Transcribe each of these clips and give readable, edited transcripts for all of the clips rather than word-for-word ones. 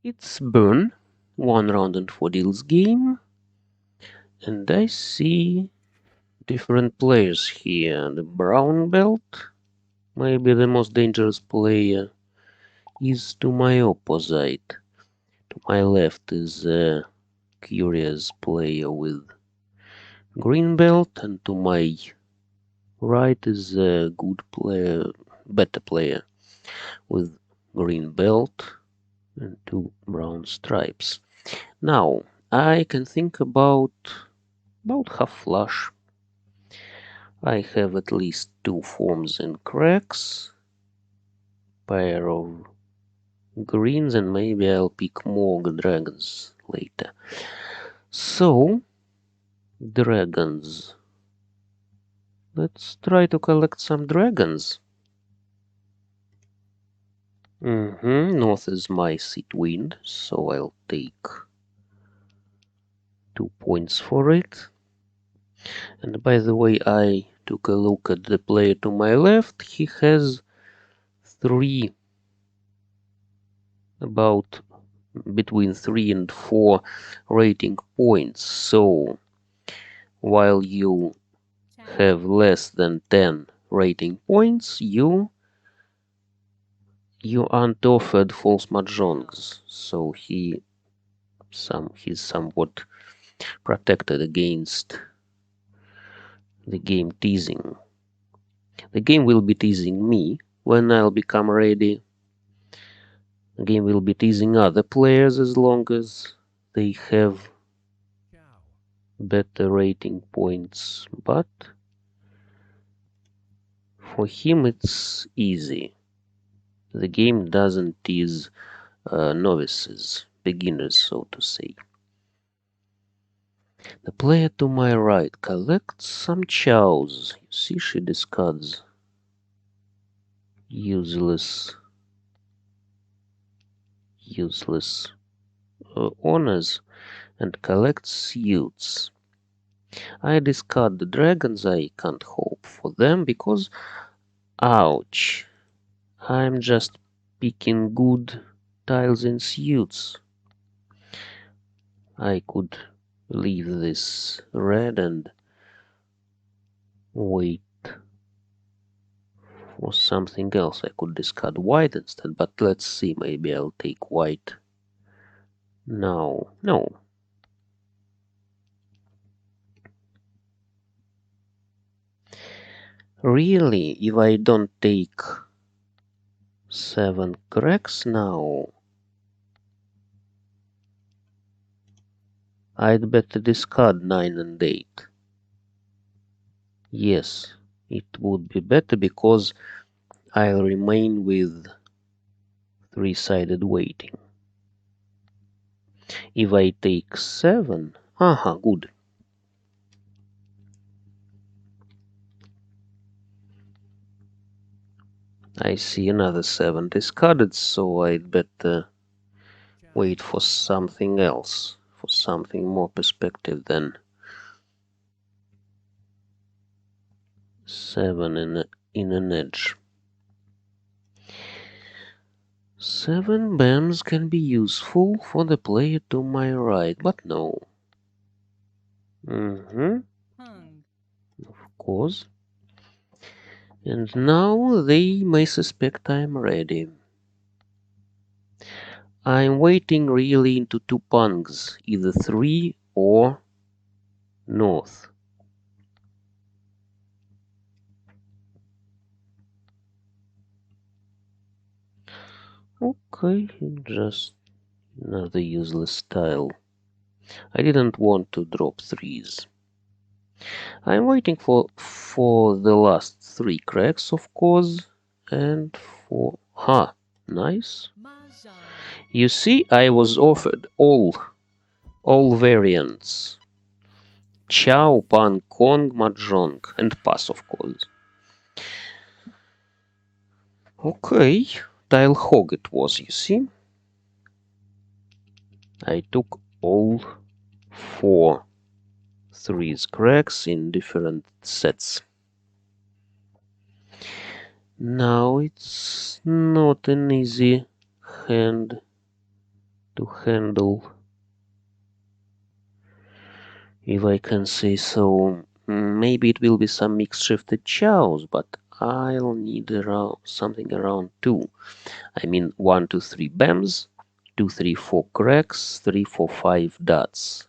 It's Bern, 1 round and 4 deals game, and I see different players here. The brown belt, maybe the most dangerous player, is to my opposite. To my left is a curious player with green belt, and to my right is a good player, better player with green belt and 2 brown stripes. Now I can think about half flush. I have at least 2 forms and cracks, pair of greens, and maybe I'll pick more dragons later. So, dragons. Let's try to collect some dragons. North is my seat wind, so I'll take 2 points for it. And by the way, I took a look at the player to my left. He has 3, about between 3 and 4 rating points. So while you have less than 10 rating points, you aren't offered false mahjongs. So he's somewhat protected against the game teasing. The game will be teasing me when I'll become ready. The game will be teasing other players as long as they have better rating points, but for him it's easy. The game doesn't tease novices, beginners, so to say. The player to my right collects some chows. You see, she discards useless honors and collects suits. I discard the dragons. I can't hope for them because, ouch, I'm just picking good tiles and suits. I could leave this red and wait for something else. I could discard white instead, but let's see, maybe I'll take white. No. Really, if I don't take 7 cracks now, I'd better discard 9 and 8. Yes, it would be better because I'll remain with 3-sided waiting. If I take 7, good. I see another 7 discarded, so I'd better wait for something else, for something more perspective than 7 in an edge. 7 BAMs can be useful for the player to my right, but no. Of course. And now they may suspect I'm ready. I'm waiting really into 2 pungs, either 3 or north. Okay, just another useless tile. I didn't want to drop 3s. I'm waiting for the last 3 cracks, of course, and for... nice. You see, I was offered all variants. Chow, Pan, Kong, Mahjong, and Pass, of course. Okay, tile hog it was, you see. I took all 4 3s cracks in different sets. Now it's not an easy hand to handle, if I can say so. Maybe it will be some mixed shifted chows, but I'll need around something around 2. I mean 1, 2, 3 BAMs, 2, 3, 4 cracks, 3, 4, 5 dots.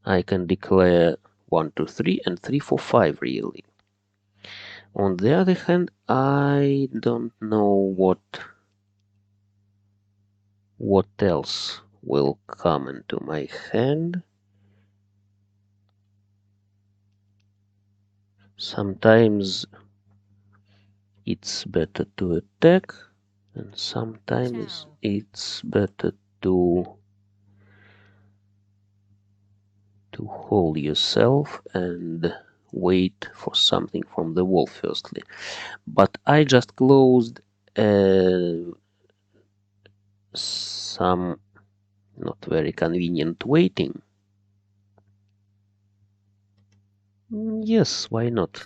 I can declare 1, 2, 3 and 3, 4, 5 really. On the other hand, I don't know what else will come into my hand. Sometimes it's better to attack, and sometimes it's better to hold yourself and wait for something from the wall firstly. But I just closed some not very convenient waiting. Yes, why not?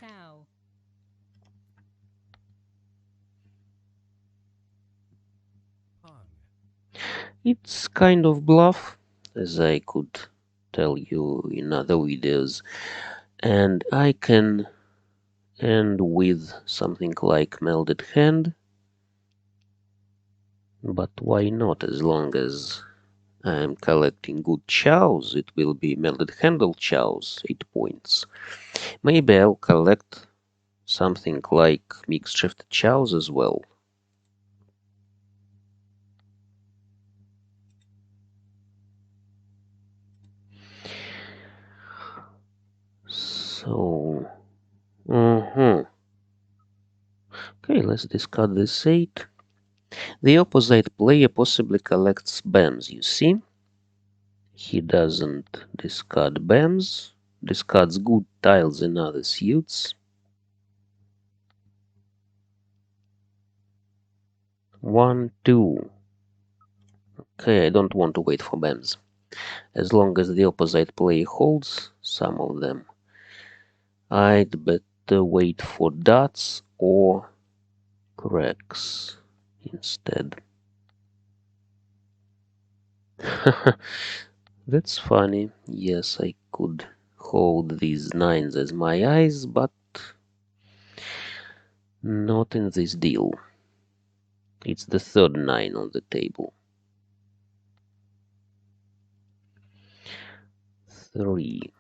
It's kind of bluff, as I could tell you in other videos, and I can end with something like melded hand, but why not? As long as I'm collecting good chows, it will be melded handle chows, 8 points. Maybe I'll collect something like mixed shifted chows as well. So, okay, let's discard this 8. The opposite player possibly collects BAMs, you see? He doesn't discard BAMs, discards good tiles in other suits. 1, 2. Okay, I don't want to wait for BAMs. As long as the opposite player holds some of them, I'd better wait for dots or cracks instead. That's funny. Yes, I could hold these 9s as my eyes, but not in this deal. It's the third 9 on the table. 3.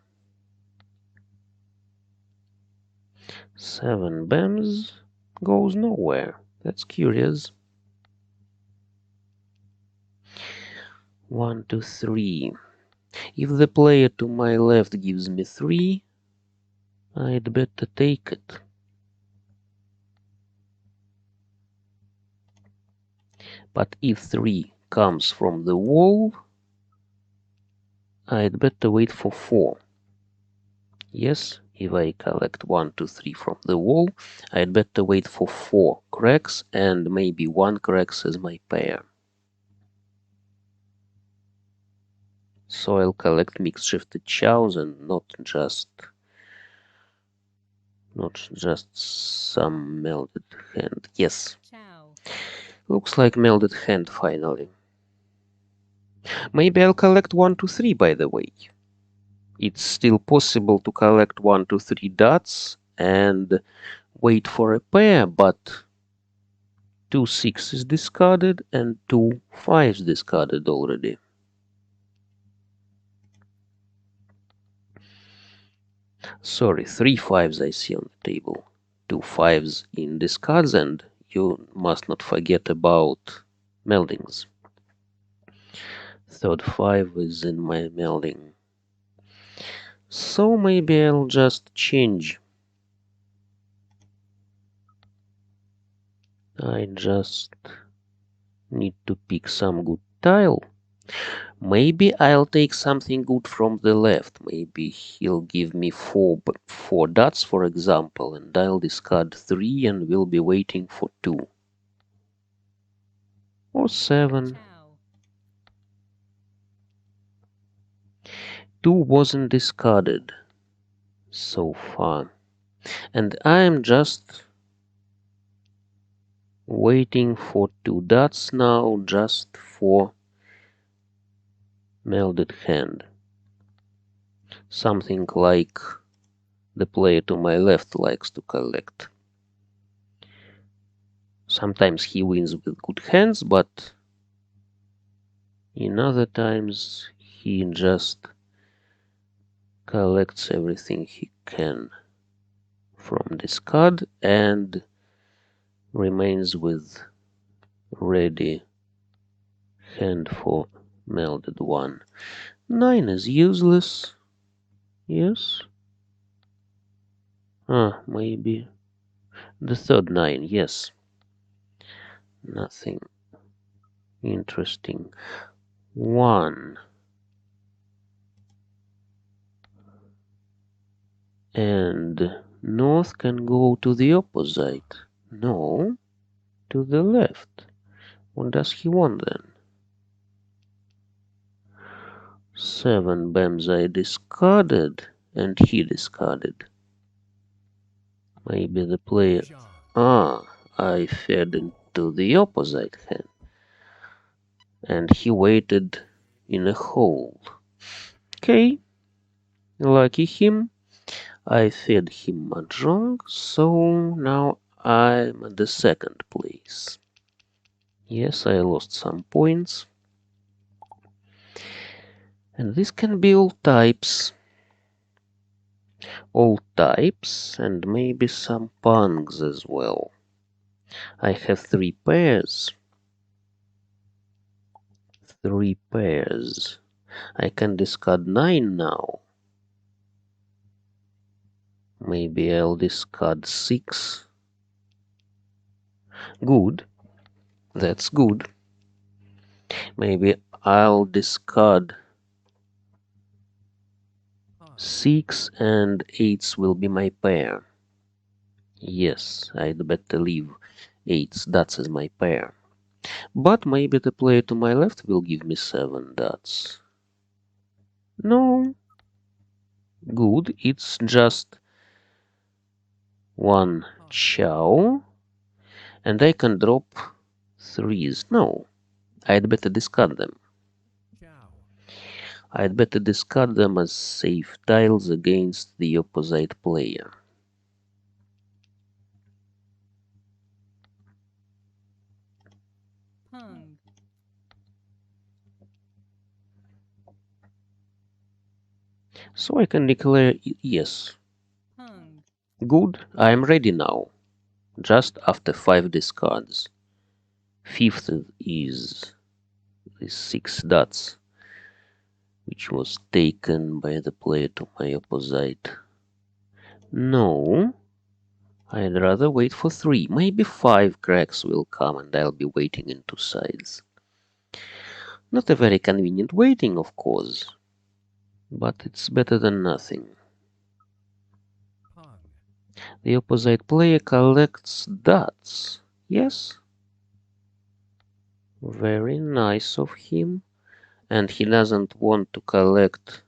7 BAMs goes nowhere. That's curious. 1, 2, 3. If the player to my left gives me 3, I'd better take it. But if 3 comes from the wall, I'd better wait for 4. Yes, if I collect 1, 2, 3 from the wall, I'd better wait for 4 cracks and maybe 1 cracks as my pair. So I'll collect mixed shifted chows and not just some melded hand. Yes. Looks like melded hand finally. Maybe I'll collect 1, 2, 3 by the way. It's still possible to collect 1, 2, 3 dots and wait for a pair, but 2 6s discarded and 2 5s discarded already. Sorry, 3 5s I see on the table. 2 5s in discards, and you must not forget about meldings. Third 5 is in my melding. So maybe I'll just change. I just need to pick some good tile. Maybe I'll take something good from the left. Maybe he'll give me 4 dots, for example, and I'll discard 3 and will be waiting for 2. Or 7. 2 wasn't discarded so far. And I'm just Waiting for 2 dots now, just for melded hand. Something like the player to my left likes to collect. Sometimes he wins with good hands, but in other times he just collects everything he can from discard and remains with ready hand for melded one. 9 is useless. Yes. Maybe the third 9. Yes. Nothing interesting. 1. And north can go to the opposite. No, to the left. What does he want then? 7 bams I discarded, and he discarded. Maybe the player... I fed into the opposite hand. And he waited in a hole. Okay, lucky him. I fed him mahjong, so now I'm at the second place. Yes, I lost some points. And this can be all types. All types, and maybe some pungs as well. I have 3 pairs. 3 pairs. I can discard 9 now. Maybe I'll discard 6. Good. That's good. Maybe I'll discard 6 and 8s will be my pair. Yes, I'd better leave 8s dots as my pair. But maybe the player to my left will give me 7 dots. No. Good, it's just 1 chow. And I can drop 3s. No, I'd better discard them. I'd better discard them as safe tiles against the opposite player. So I can declare yes. Good, I am ready now. Just after 5 discards. 5th is the 6 dots, which was taken by the player to my opposite. No, I'd rather wait for 3. Maybe 5 cracks will come and I'll be waiting in 2 sides. Not a very convenient waiting, of course, but it's better than nothing. The opposite player collects dots. Yes? Very nice of him. And he doesn't want to collect...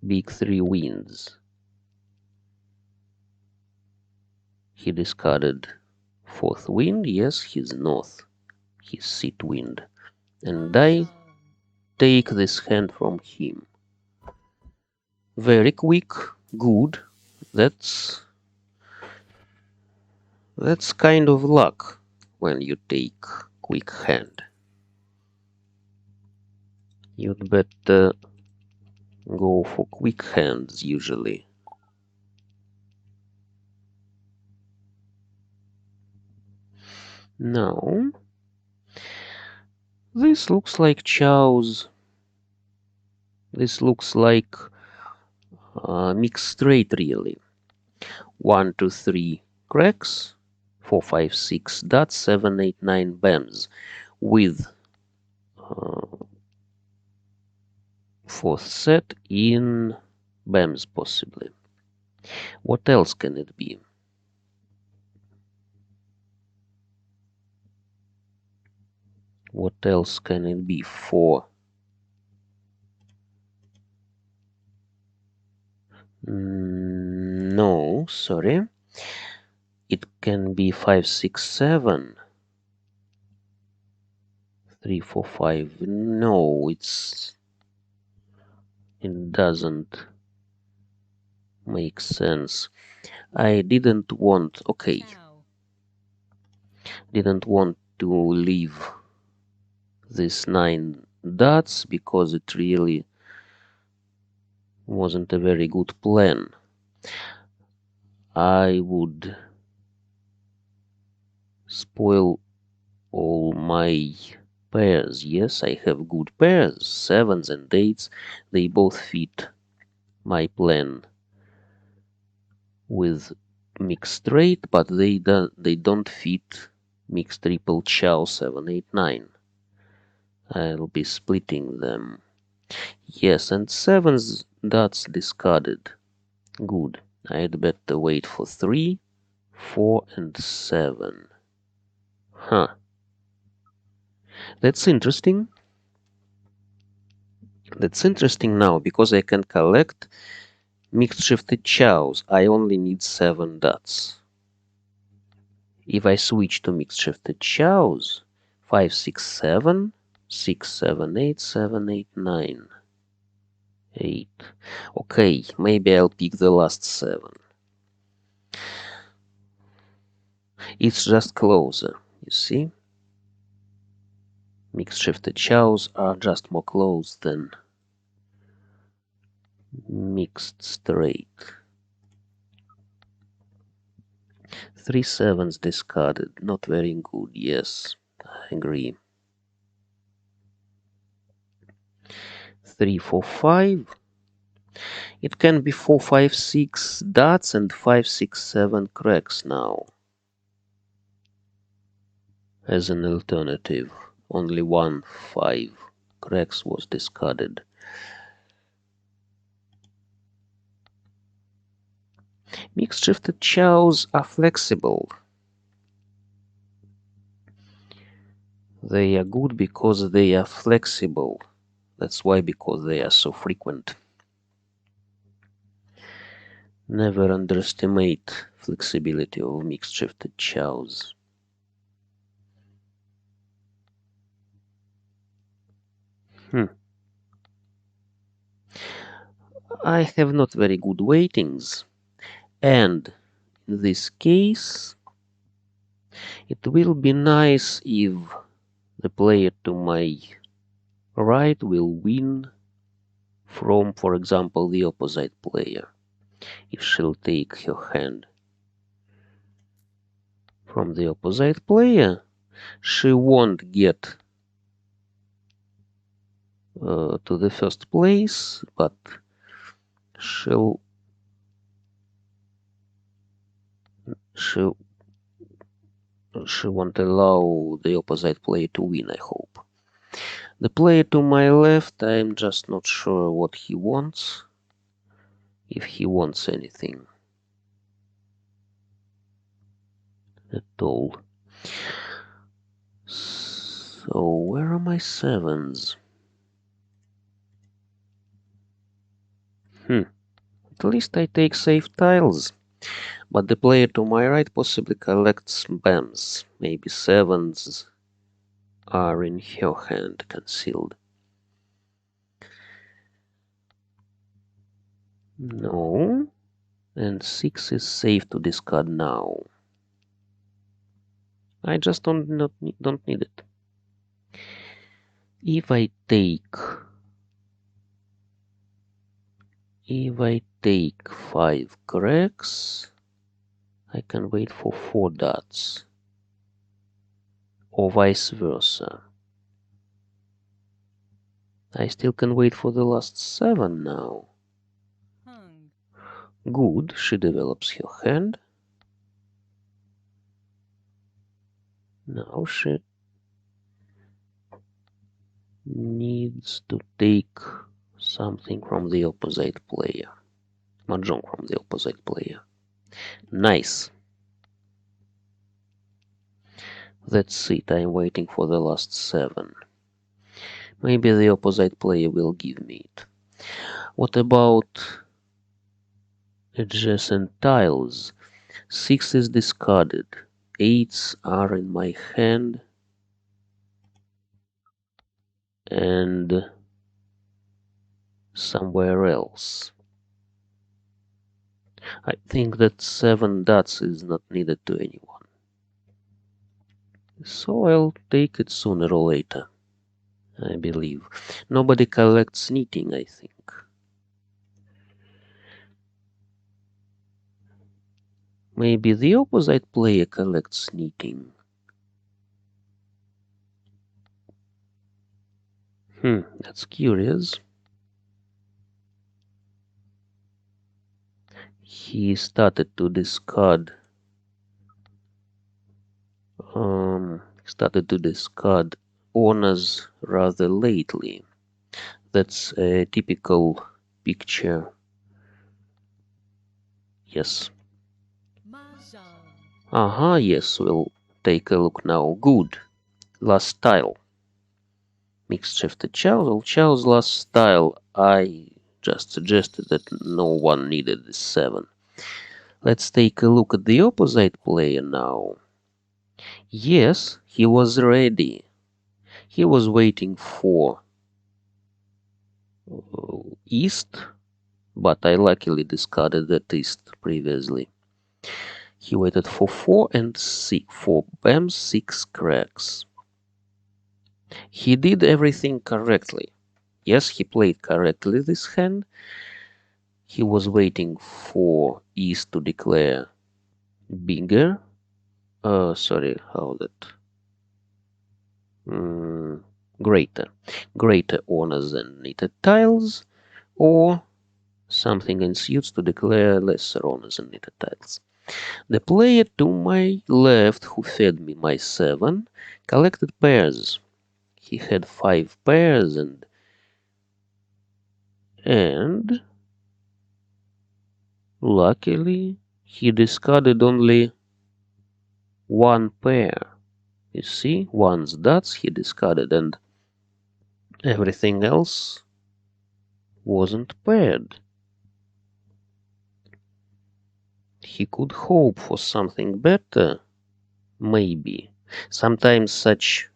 big 3 wins. He discarded 4th wind. Yes, his north. His seat wind. And I take this hand from him. Very quick. Good. That's kind of luck when you take quick hand. You'd better go for quick hands usually. Now, this looks like chows. This looks like mixed straight really. 1, 2, 3 cracks, 4, 5, 6 dots, 7, 8, 9 bams with 4th set in bams possibly. What else can it be? What else can it be? 4. No, sorry. It can be 5, 6, 7. 3, 4, 5. No, it doesn't make sense. I didn't want, okay, didn't want to leave this 9 dots because it really wasn't a very good plan. I would spoil all my pairs. Yes, I have good pairs, 7s and 8s. They both fit my plan with mixed straight, but they don't fit mixed triple chow 7, 8, 9. I'll be splitting them. Yes, and 7s dots discarded. Good. I'd better wait for 3, 4, and 7. Huh. That's interesting. That's interesting now, because I can collect mixed shifted chows. I only need 7 dots. If I switch to mixed shifted chows, 5, 6, 7, 6, 7, 8, 7, 8, 9, 8. Okay, maybe I'll pick the last 7. It's just closer, you see? Mixed shifted chows are just more close than mixed straight. 3 sevens discarded. Not very good. Yes, I agree. 3, 4, 5. It can be 4, 5, 6 dots and 5, 6, 7 cracks now. As an alternative, only 1, 5 cracks was discarded. Mixed shifted chows are flexible. They are good because they are flexible. That's why, because they are so frequent. Never underestimate flexibility of mixed shifted chows. I have not very good weightings, and in this case it will be nice if the player to my right will win from, for example, the opposite player, if she'll take her hand from the opposite player. She won't get to the first place, but she'll she won't allow the opposite player to win, I hope. The player to my left, I'm just not sure what he wants, if he wants anything at all. So where are my sevens? At least I take safe tiles, but the player to my right possibly collects bams. Maybe sevens are in her hand, concealed. No, and 6 is safe to discard now. I just don't need it. If I take 5 cracks, I can wait for 4 dots, or vice versa. I still can wait for the last 7 now. Good, she develops her hand. Now she needs to take something from the opposite player. Mahjong from the opposite player. Nice. That's it, I'm waiting for the last 7. Maybe the opposite player will give me it. What about Adjacent tiles. 6 is discarded. 8s are in my hand. And somewhere else. I think that 7 dots is not needed to anyone. So I'll take it sooner or later, I believe. Nobody collects knitting, I think. Maybe the opposite player collects knitting. That's curious. He started to discard honors rather lately. That's a typical picture. Yes. Yes, we'll take a look now. Good. Last tile. Mixed shifted chows. All chows last tile. I just suggested that no one needed this 7. Let's take a look at the opposite player now. Yes, he was ready. He was waiting for east, but I luckily discarded that east previously. He waited for 4 and 6 for bam 6 cracks. He did everything correctly. Yes, he played correctly this hand. He was waiting for east to declare bigger. Sorry, how that? Greater. Greater honors than knitted tiles, or something in suits to declare lesser honors than knitted tiles. The player to my left who fed me my 7 collected pairs. He had 5 pairs and luckily he discarded only 1 pair. You see, one's dots he discarded and everything else wasn't paired. He could hope for something better, maybe. Sometimes such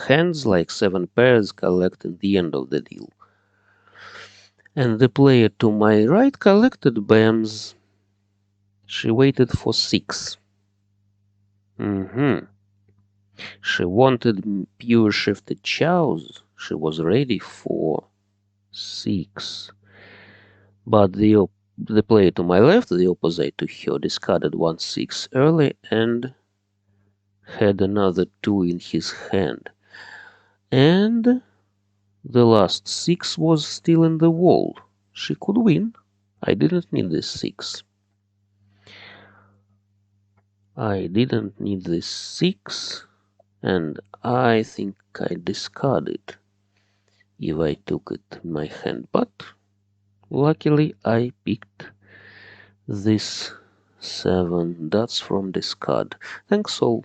hands like 7 pairs collect at the end of the deal. And the player to my right collected bams. She waited for 6. She wanted pure shifted chows. She was ready for 6. But the player to my left, the opposite to her, discarded 1 6 early and had another 2 in his hand. And the last 6 was still in the wall. She could win. I didn't need this 6. And I think I discarded if I took it in my hand. But luckily I picked this 7 dots from discard. Thanks all.